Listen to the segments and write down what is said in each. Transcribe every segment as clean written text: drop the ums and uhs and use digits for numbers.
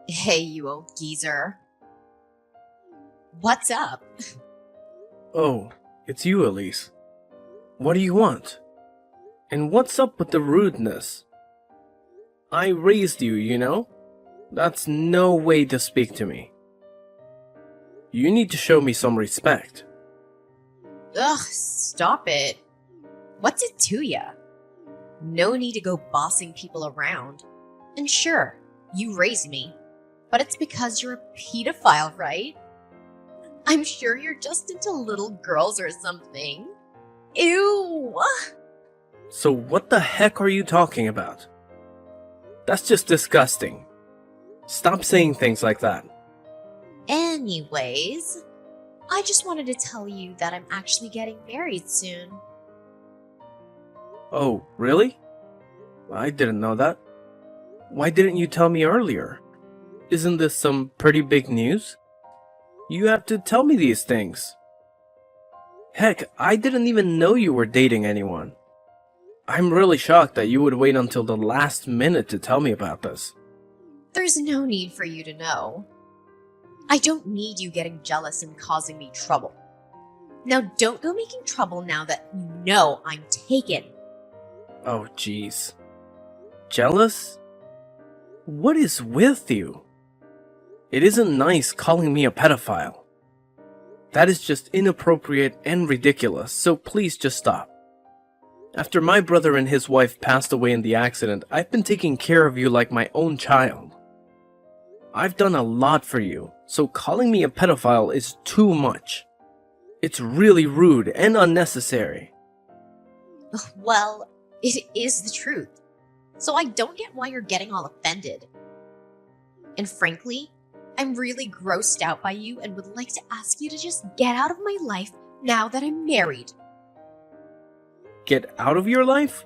Hey, you old geezer. What's up? Oh, it's you, Elise. What do you want? And what's up with the rudeness? I raised you, you know? That's no way to speak to me. You need to show me some respect. Ugh, stop it. What's it to ya? No need to go bossing people around. And sure, you raised me, but it's because you're a pedophile, right? I'm sure you're just into little girls or something. Ew! So what the heck are you talking about? That's just disgusting. Stop saying things like that. Anyways, I just wanted to tell you that I'm actually getting married soon. Oh, really? I didn't know that. Why didn't you tell me earlier? Isn't this some pretty big news? You have to tell me these things. Heck, I didn't even know you were dating anyone. I'm really shocked that you would wait until the last minute to tell me about this. There's no need for you to know. I don't need you getting jealous and causing me trouble. Now don't go making trouble now that you know I'm taken. Oh, jeez. Jealous? What is with you? It isn't nice calling me a pedophile. That is just inappropriate and ridiculous, so please just stop. After my brother and his wife passed away in the accident, I've been taking care of you like my own child. I've done a lot for you, so calling me a pedophile is too much. It's really rude and unnecessary. Well, it is the truth. So I don't get why you're getting all offended. And frankly, I'm really grossed out by you and would like to ask you to just get out of my life now that I'm married. Get out of your life?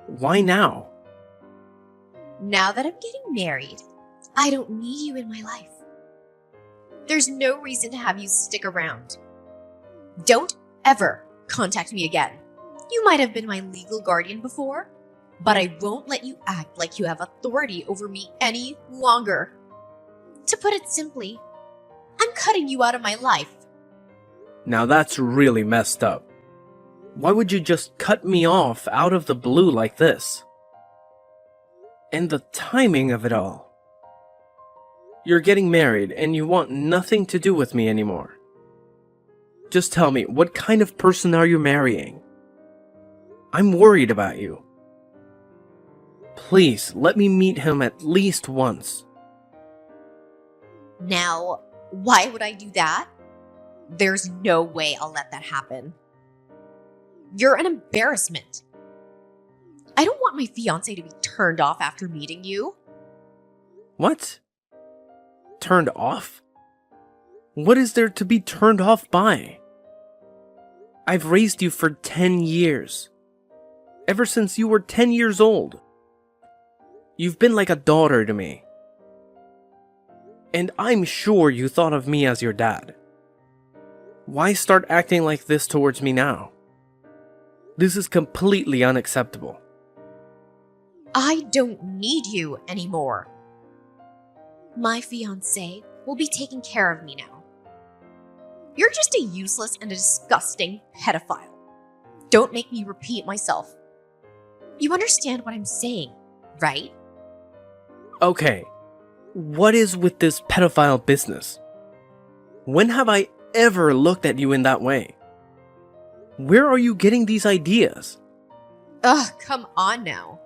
Why now? Now that I'm getting married, I don't need you in my life. There's no reason to have you stick around. Don't ever contact me again. You might have been my legal guardian before, but I won't let you act like you have authority over me any longer. To put it simply, I'm cutting you out of my life. Now that's really messed up. Why would you just cut me off out of the blue like this? And the timing of it all. You're getting married and you want nothing to do with me anymore. Just tell me, what kind of person are you marrying? I'm worried about you. Please, let me meet him at least once. Now, why would I do that? There's no way I'll let that happen. You're an embarrassment. I don't want my fiancé to be turned off after meeting you. What? Turned off? What is there to be turned off by? I've raised you for 10 years. Ever since you were 10 years old. You've been like a daughter to me. And I'm sure you thought of me as your dad. Why start acting like this towards me now? This is completely unacceptable. I don't need you anymore. My fiancé will be taking care of me now. You're just a useless and a disgusting pedophile. Don't make me repeat myself. You understand what I'm saying, right? Okay, what is with this pedophile business? When have I ever looked at you in that way? Where are you getting these ideas? Ugh, come on now.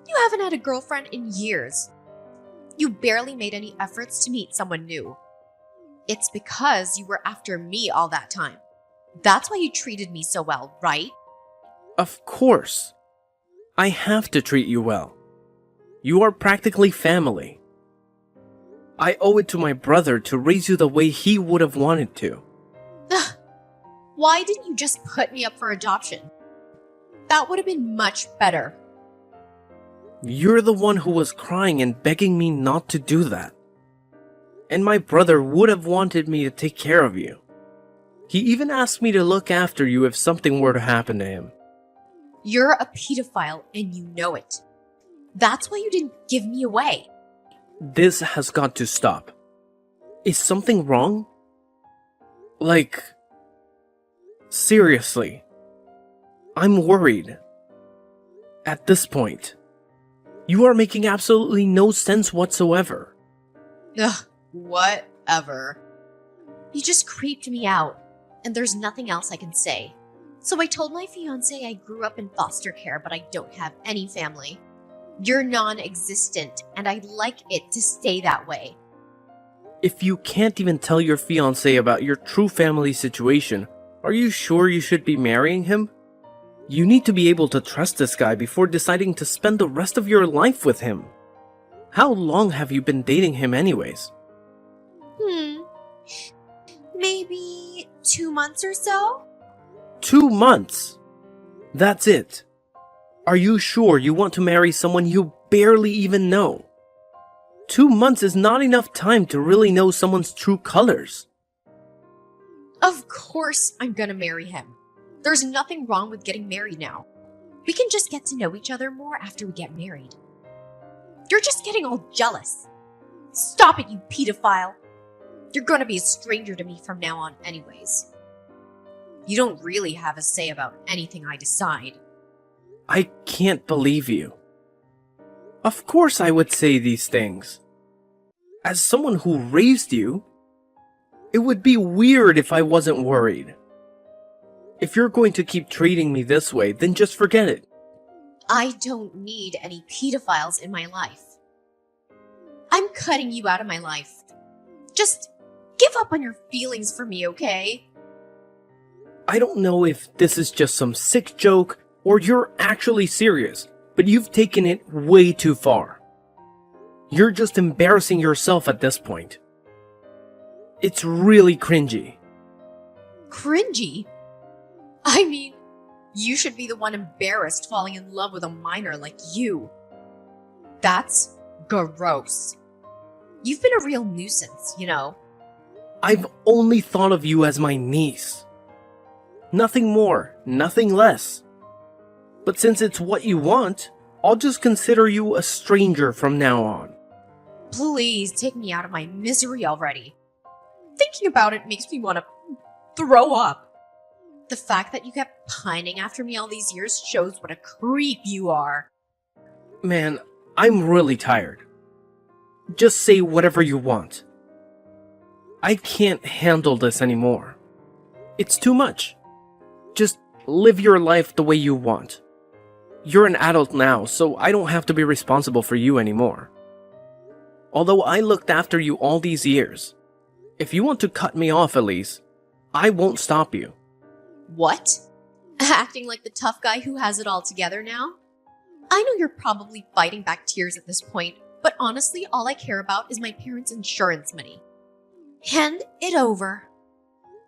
You haven't had a girlfriend in years. You barely made any efforts to meet someone new. It's because you were after me all that time. That's why you treated me so well, right? Of course. I have to treat you well. You are practically family. I owe it to my brother to raise you the way he would have wanted to. Ugh. Why didn't you just put me up for adoption? That would have been much better. You're the one who was crying and begging me not to do that. And my brother would have wanted me to take care of you. He even asked me to look after you if something were to happen to him. You're a pedophile and you know it. That's why you didn't give me away. This has got to stop. Is something wrong? Like, seriously, I'm worried. At this point, you are making absolutely no sense whatsoever. Ugh, whatever. You just creeped me out, and there's nothing else I can say. So I told my fiancé I grew up in foster care, but I don't have any family. You're non-existent, and I'd like it to stay that way. If you can't even tell your fiancé about your true family situation, are you sure you should be marrying him? You need to be able to trust this guy before deciding to spend the rest of your life with him. How long have you been dating him anyways? Maybe 2 months or so? 2 months? That's it. Are you sure you want to marry someone you barely even know? 2 months is not enough time to really know someone's true colors. Of course I'm gonna marry him. There's nothing wrong with getting married now. We can just get to know each other more after we get married. You're just getting all jealous. Stop it, you pedophile. You're gonna be a stranger to me from now on anyways. You don't really have a say about anything I decide. I can't believe you. Of course I would say these things. As someone who raised you, it would be weird if I wasn't worried. If you're going to keep treating me this way, then just forget it. I don't need any pedophiles in my life. I'm cutting you out of my life. Just give up on your feelings for me, okay? I don't know if this is just some sick joke or you're actually serious, but you've taken it way too far. You're just embarrassing yourself at this point. It's really cringy. Cringy? I mean, you should be the one embarrassed falling in love with a minor like you. That's gross. You've been a real nuisance, you know. I've only thought of you as my niece. Nothing more, nothing less. But since it's what you want, I'll just consider you a stranger from now on. Please take me out of my misery already. Thinking about it makes me want to throw up. The fact that you kept pining after me all these years shows what a creep you are. Man, I'm really tired. Just say whatever you want. I can't handle this anymore. It's too much. Just live your life the way you want. You're an adult now, so I don't have to be responsible for you anymore. Although I looked after you all these years, if you want to cut me off, Elise, I won't stop you. What? Acting like the tough guy who has it all together now? I know you're probably fighting back tears at this point, but honestly, all I care about is my parents' insurance money. Hand it over.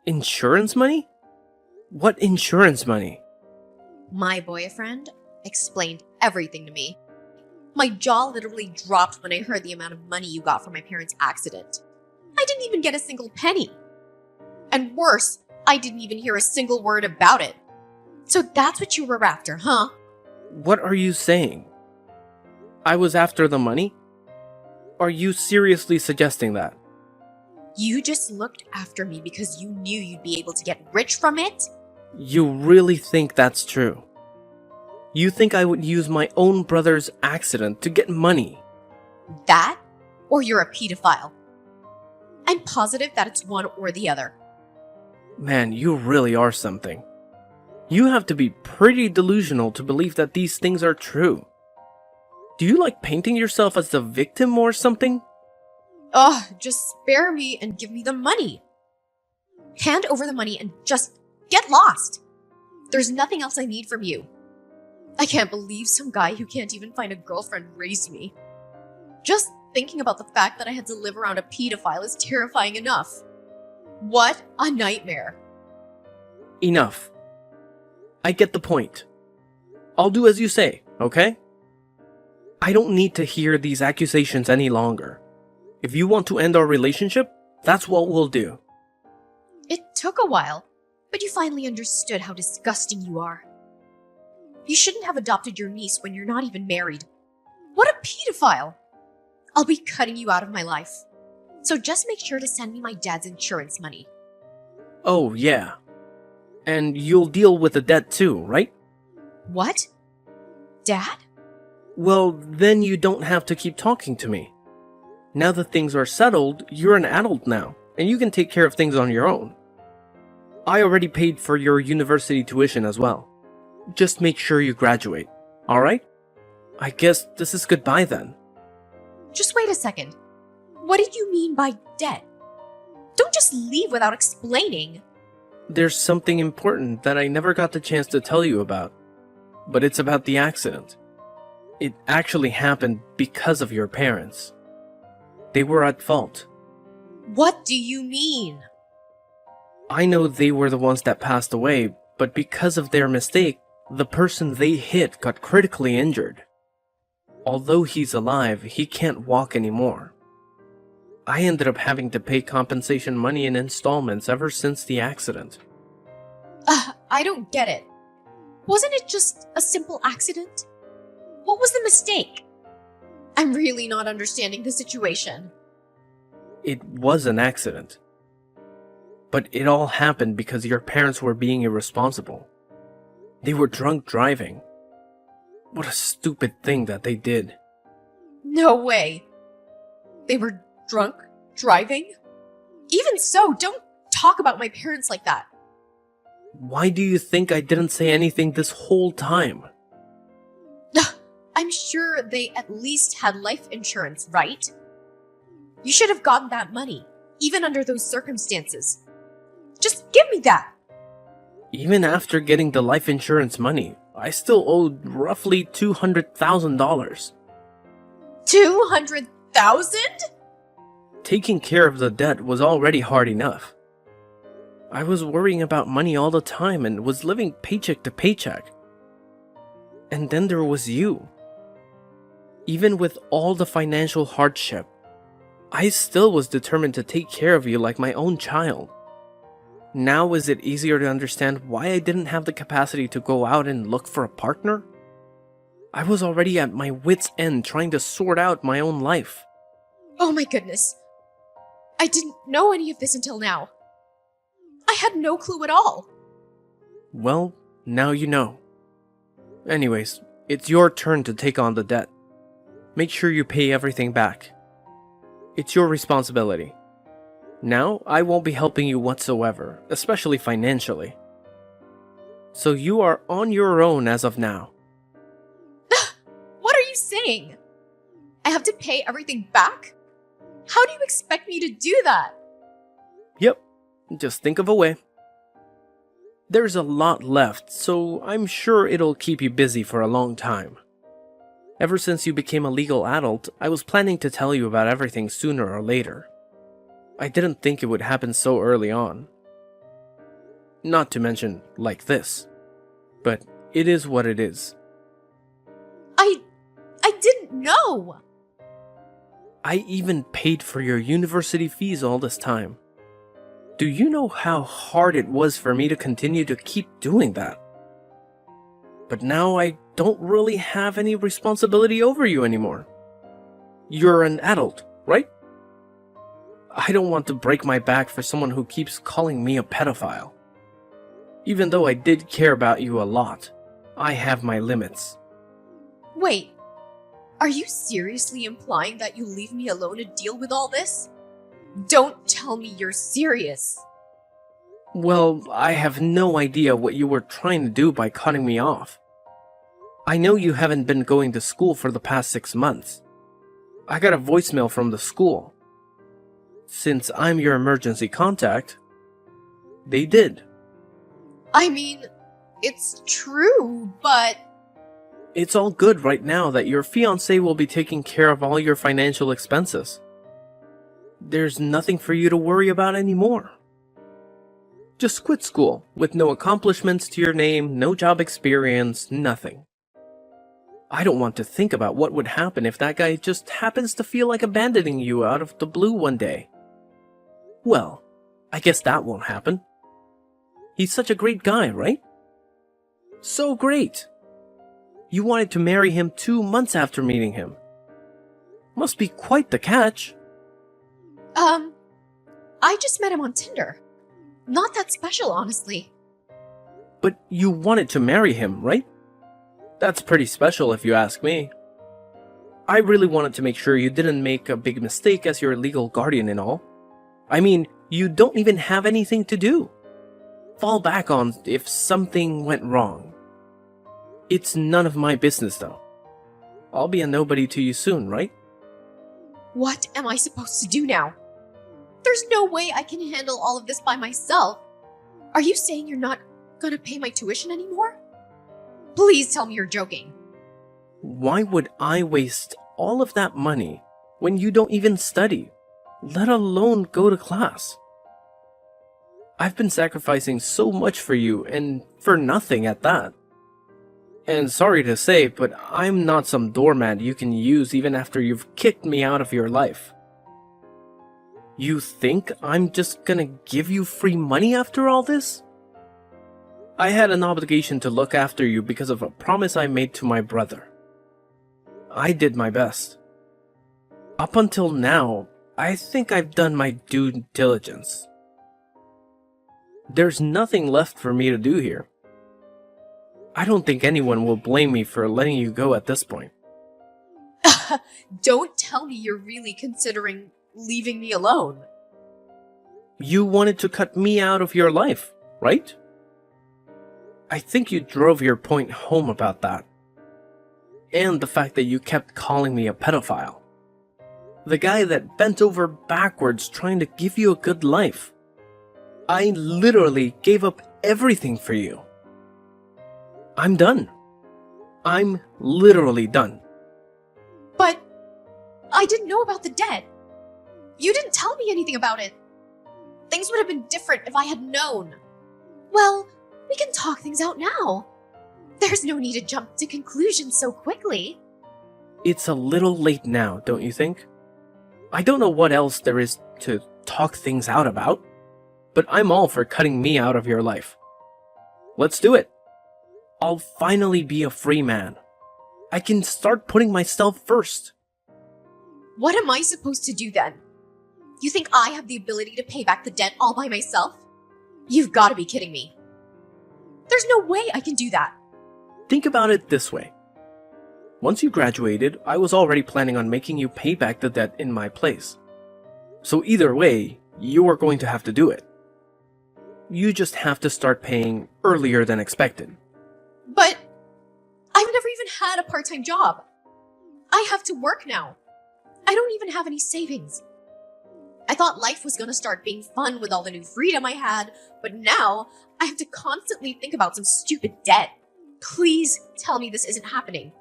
Insurance money? What insurance money? My boyfriend explained everything to me. My jaw literally dropped when I heard the amount of money you got from my parents' accident. I didn't even get a single penny. And worse, I didn't even hear a single word about it. So that's what you were after, huh? What are you saying? I was after the money? Are you seriously suggesting that? You just looked after me because you knew you'd be able to get rich from it? You really think that's true? You think I would use my own brother's accident to get money? That? Or you're a pedophile? I'm positive that it's one or the other. Man, you really are something. You have to be pretty delusional to believe that these things are true. Do you like painting yourself as the victim or something? Ugh, just spare me and give me the money. Hand over the money and just get lost. There's nothing else I need from you. I can't believe some guy who can't even find a girlfriend raised me. Just thinking about the fact that I had to live around a pedophile is terrifying enough. What a nightmare. Enough. I get the point. I'll do as you say, okay? I don't need to hear these accusations any longer. If you want to end our relationship, that's what we'll do. It took a while, but you finally understood how disgusting you are. You shouldn't have adopted your niece when you're not even married. What a pedophile! I'll be cutting you out of my life. So just make sure to send me my dad's insurance money. Oh, yeah. And you'll deal with the debt too, right? What? Dad? Well, then you don't have to keep talking to me. Now that things are settled, you're an adult now, and you can take care of things on your own. I already paid for your university tuition as well. Just make sure you graduate, alright? I guess this is goodbye then. Just wait a second. What did you mean by debt? Don't just leave without explaining. There's something important that I never got the chance to tell you about, but it's about the accident. It actually happened because of your parents. They were at fault. What do you mean? I know they were the ones that passed away, but because of their mistake, the person they hit got critically injured. Although he's alive, he can't walk anymore. I ended up having to pay compensation money in installments ever since the accident. I don't get it. Wasn't it just a simple accident? What was the mistake? I'm really not understanding the situation. It was an accident. But it all happened because your parents were being irresponsible. They were drunk driving. What a stupid thing that they did. No way. They were drunk driving? Even so, don't talk about my parents like that. Why do you think I didn't say anything this whole time? I'm sure they at least had life insurance, right? You should have gotten that money, even under those circumstances. Just give me that. Even after getting the life insurance money, I still owed roughly $200,000. 200,000? Taking care of the debt was already hard enough. I was worrying about money all the time and was living paycheck to paycheck. And then there was you. Even with all the financial hardship, I still was determined to take care of you like my own child. Now is it easier to understand why I didn't have the capacity to go out and look for a partner? I was already at my wit's end trying to sort out my own life. Oh my goodness. I didn't know any of this until now. I had no clue at all. Well, now you know. Anyways, it's your turn to take on the debt. Make sure you pay everything back. It's your responsibility. Now, I won't be helping you whatsoever, especially financially. So you are on your own as of now. What are you saying? I have to pay everything back? How do you expect me to do that? Yep, just think of a way. There's a lot left, so I'm sure it'll keep you busy for a long time. Ever since you became a legal adult, I was planning to tell you about everything sooner or later. I didn't think it would happen so early on. Not to mention, like this. But it is what it is. I didn't know. I even paid for your university fees all this time. Do you know how hard it was for me to continue to keep doing that? But now I don't really have any responsibility over you anymore. You're an adult, right? I don't want to break my back for someone who keeps calling me a pedophile. Even though I did care about you a lot, I have my limits. Wait, are you seriously implying that you leave me alone to deal with all this? Don't tell me you're serious. Well, I have no idea what you were trying to do by cutting me off. I know you haven't been going to school for the past 6 months. I got a voicemail from the school. Since I'm your emergency contact, they did. I mean, it's true, but... It's all good right now that your fiancé will be taking care of all your financial expenses. There's nothing for you to worry about anymore. Just quit school, with no accomplishments to your name, no job experience, nothing. I don't want to think about what would happen if that guy just happens to feel like abandoning you out of the blue one day. Well, I guess that won't happen. He's such a great guy, right? So great! You wanted to marry him 2 months after meeting him. Must be quite the catch. I just met him on Tinder. Not that special, honestly. But you wanted to marry him, right? That's pretty special if you ask me. I really wanted to make sure you didn't make a big mistake as your legal guardian and all. I mean, you don't even have anything to do. Fall back on if something went wrong. It's none of my business though. I'll be a nobody to you soon, right? What am I supposed to do now? There's no way I can handle all of this by myself. Are you saying you're not gonna pay my tuition anymore? Please tell me you're joking. Why would I waste all of that money when you don't even study, let alone go to class? I've been sacrificing so much for you, and for nothing at that. And sorry to say, but I'm not some doormat you can use even after you've kicked me out of your life. You think I'm just gonna give you free money after all this? I had an obligation to look after you because of a promise I made to my brother. I did my best. Up until now, I think I've done my due diligence. There's nothing left for me to do here. I don't think anyone will blame me for letting you go at this point. Don't tell me you're really considering leaving me alone. You wanted to cut me out of your life, right? I think you drove your point home about that. And the fact that you kept calling me a pedophile. The guy that bent over backwards trying to give you a good life. I literally gave up everything for you. I'm done. I'm literally done. But I didn't know about the debt. You didn't tell me anything about it. Things would have been different if I had known. Well, we can talk things out now. There's no need to jump to conclusions so quickly. It's a little late now, don't you think? I don't know what else there is to talk things out about, but I'm all for cutting me out of your life. Let's do it. I'll finally be a free man. I can start putting myself first. What am I supposed to do then? You think I have the ability to pay back the debt all by myself? You've got to be kidding me. There's no way I can do that. Think about it this way. Once you graduated, I was already planning on making you pay back the debt in my place. So either way, you are going to have to do it. You just have to start paying earlier than expected. But I've never even had a part-time job. I have to work now. I don't even have any savings. I thought life was going to start being fun with all the new freedom I had, but now I have to constantly think about some stupid debt. Please tell me this isn't happening.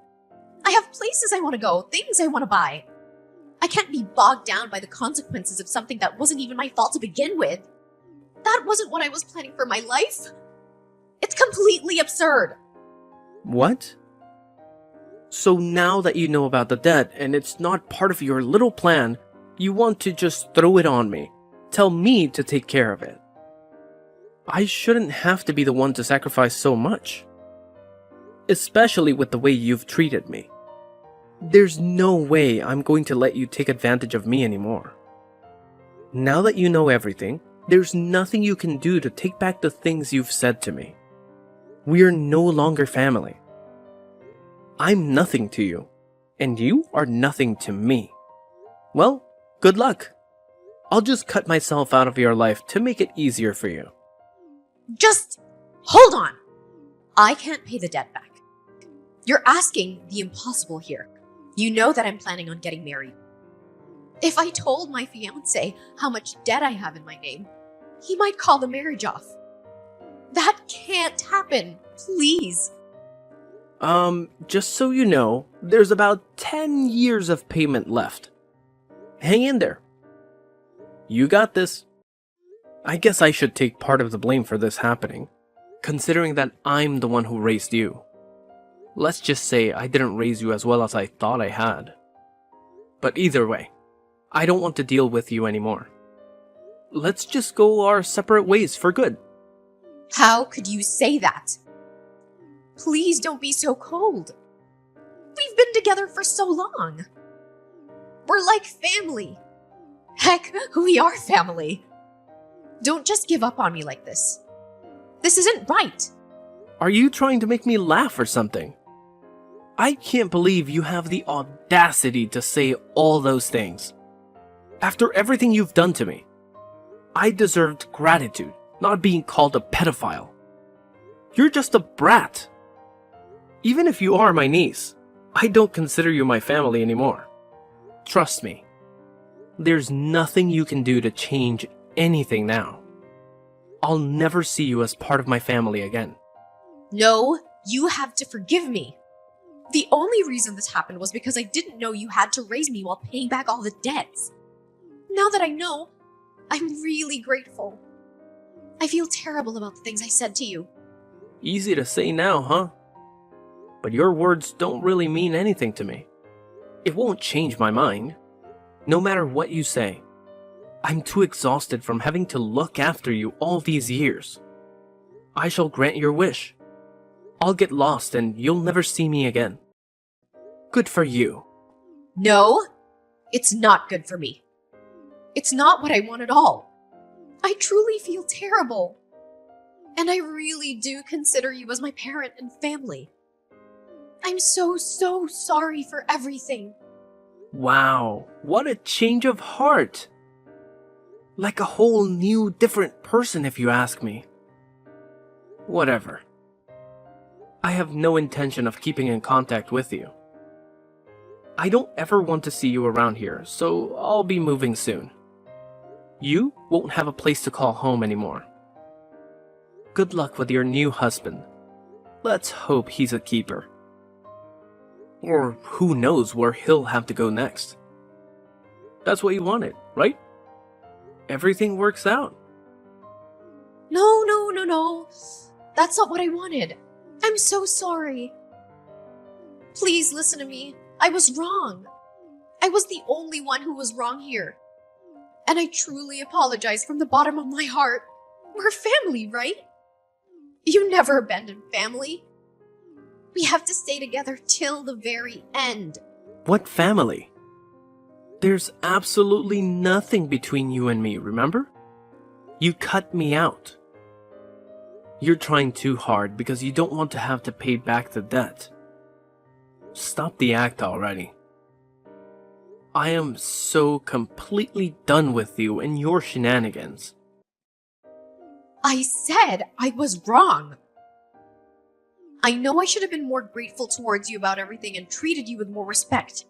I have places I want to go, things I want to buy. I can't be bogged down by the consequences of something that wasn't even my fault to begin with. That wasn't what I was planning for my life. It's completely absurd. What? So now that you know about the debt and it's not part of your little plan, you want to just throw it on me. Tell me to take care of it. I shouldn't have to be the one to sacrifice so much. Especially with the way you've treated me. There's no way I'm going to let you take advantage of me anymore. Now that you know everything, there's nothing you can do to take back the things you've said to me. We're no longer family. I'm nothing to you, and you are nothing to me. Well, good luck. I'll just cut myself out of your life to make it easier for you. Just hold on. I can't pay the debt back. You're asking the impossible here. You know that I'm planning on getting married. If I told my fiancé how much debt I have in my name, he might call the marriage off. That can't happen. Please. Just so you know, there's about 10 years of payment left. Hang in there. You got this. I guess I should take part of the blame for this happening, considering that I'm the one who raised you. Let's just say I didn't raise you as well as I thought I had. But either way, I don't want to deal with you anymore. Let's just go our separate ways for good. How could you say that? Please don't be so cold. We've been together for so long. We're like family. Heck, we are family. Don't just give up on me like this. This isn't right. Are you trying to make me laugh or something? I can't believe you have the audacity to say all those things. After everything you've done to me, I deserved gratitude, not being called a pedophile. You're just a brat. Even if you are my niece, I don't consider you my family anymore. Trust me. There's nothing you can do to change anything now. I'll never see you as part of my family again. No, you have to forgive me. The only reason this happened was because I didn't know you had to raise me while paying back all the debts. Now that I know, I'm really grateful. I feel terrible about the things I said to you. Easy to say now, huh? But your words don't really mean anything to me. It won't change my mind. No matter what you say, I'm too exhausted from having to look after you all these years. I shall grant your wish. I'll get lost and you'll never see me again. Good for you. No, it's not good for me. It's not what I want at all. I truly feel terrible. And I really do consider you as my parent and family. I'm so sorry for everything. Wow, what a change of heart. Like a whole new, different person if you ask me. Whatever. I have no intention of keeping in contact with you. I don't ever want to see you around here, so I'll be moving soon. You won't have a place to call home anymore. Good luck with your new husband. Let's hope he's a keeper. Or who knows where he'll have to go next. That's what you wanted, right? Everything works out. No. That's not what I wanted. I'm so sorry. Please listen to me. I was wrong. I was the only one who was wrong here. And I truly apologize from the bottom of my heart. We're family, right? You never abandon family. We have to stay together till the very end. What family? There's absolutely nothing between you and me, remember? You cut me out. You're trying too hard because you don't want to have to pay back the debt. Stop the act already. I am so completely done with you and your shenanigans. I said I was wrong. I know I should have been more grateful towards you about everything and treated you with more respect.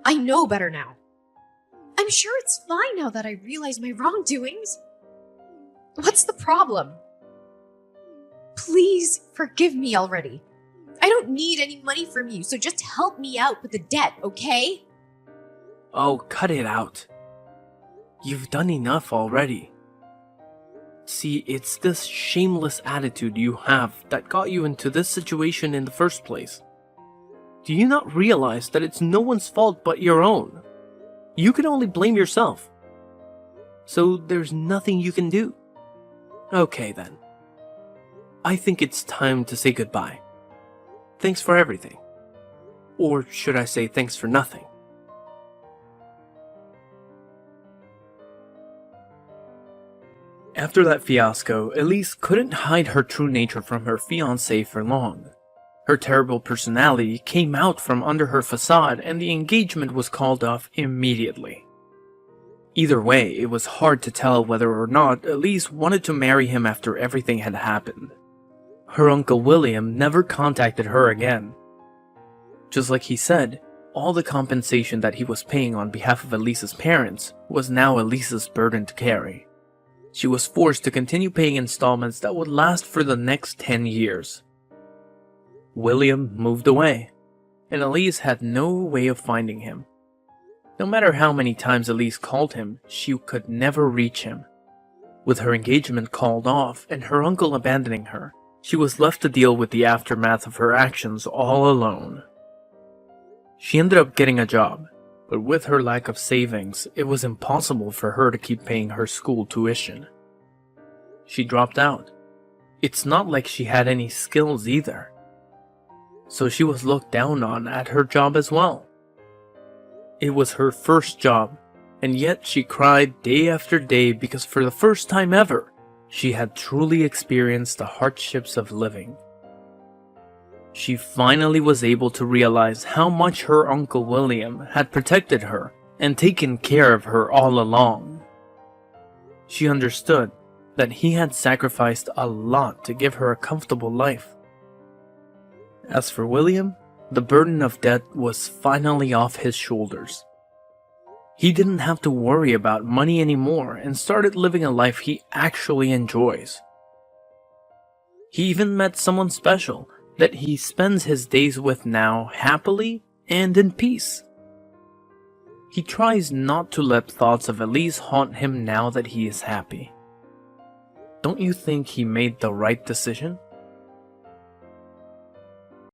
I know better now. I'm sure it's fine now that I realize my wrongdoings. What's the problem? Please forgive me already. I don't need any money from you, so just help me out with the debt, okay? Oh, cut it out. You've done enough already. See, it's this shameless attitude you have that got you into this situation in the first place. Do you not realize that it's no one's fault but your own? You can only blame yourself. So there's nothing you can do. Okay then. I think it's time to say goodbye. Thanks for everything. Or should I say thanks for nothing? After that fiasco, Elise couldn't hide her true nature from her fiancé for long. Her terrible personality came out from under her facade and the engagement was called off immediately. Either way, it was hard to tell whether or not Elise wanted to marry him after everything had happened. Her uncle William never contacted her again. Just like he said, all the compensation that he was paying on behalf of Elise's parents was now Elise's burden to carry. She was forced to continue paying installments that would last for the next 10 years. William moved away, and Elise had no way of finding him. No matter how many times Elise called him, she could never reach him. With her engagement called off and her uncle abandoning her, she was left to deal with the aftermath of her actions all alone. She ended up getting a job, but with her lack of savings, it was impossible for her to keep paying her school tuition. She dropped out. It's not like she had any skills either. So she was looked down on at her job as well. It was her first job, and yet she cried day after day because for the first time ever, she had truly experienced the hardships of living. She finally was able to realize how much her Uncle William had protected her and taken care of her all along. She understood that he had sacrificed a lot to give her a comfortable life. As for William, the burden of debt was finally off his shoulders. He didn't have to worry about money anymore and started living a life he actually enjoys. He even met someone special that he spends his days with now happily and in peace. He tries not to let thoughts of Elise haunt him now that he is happy. Don't you think he made the right decision?